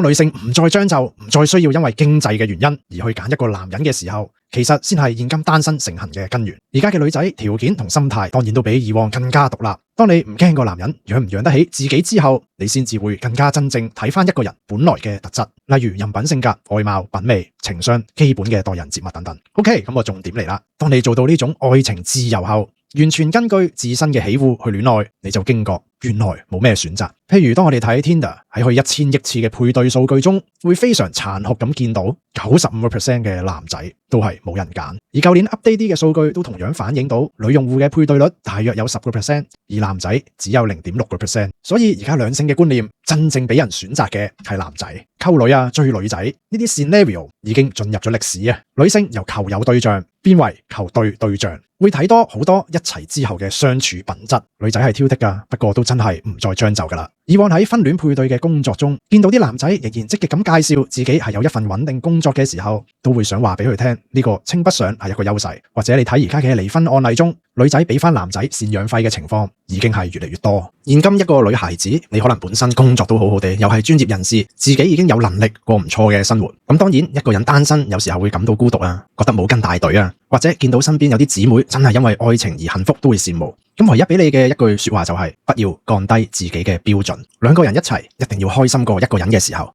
當女性唔再將就，唔再需要因為經濟嘅原因而去揀一個男人嘅時候，其實先係現今單身成行嘅根源。而家嘅女仔條件同心態當然都比以往更加獨立。當你唔驚個男人養唔養得起自己之後，你先至會更加真正睇返一個人本來嘅特質，例如人品、性格、外貌、品味、情商、基本嘅待人接物等等。OK， 咁我重點嚟啦。當你做到呢種愛情自由後，完全根據自身嘅喜惡去戀愛，你就驚覺原來冇咩選擇。譬如當我哋睇 Tinder 喺佢1000億次嘅配對數據中，會非常殘酷咁見到 95% 嘅男仔都係冇人揀。而舊年 update 啲嘅數據都同樣反映到女用戶嘅配對率大約有10%，而男仔只有0.6%。所以而家兩性嘅觀念，真正俾人選擇嘅係男仔。溝女啊，追女仔呢啲 scenario 已經進入咗歷史啊！女性由求有對象變為求對象，會睇多好多一齊之後嘅相處品質。女仔係挑剔㗎，不過都真係唔再將就㗎啦。以往喺婚戀配對嘅工作中，見到啲男仔仍然積極咁介紹自己係有一份穩定工作嘅時候，都會想話俾佢聽，呢個稱不上係一個優勢。或者你睇而家嘅離婚案例中，女仔俾翻男仔贍養費嘅情況已經係越嚟越多。現今一個女孩子，你可能本身工作都好好地，又係專業人士，自己已經有能力過唔錯嘅生活。咁當然一個人單身，有時候會感到孤獨啊，覺得冇跟大隊啊，或者見到身邊有啲姊妹真係因為愛情而幸福，都會羨慕。咁唯一俾你嘅一句說話就係不要降低自己嘅標準。兩個人一齊一定要開心過一個人嘅時候，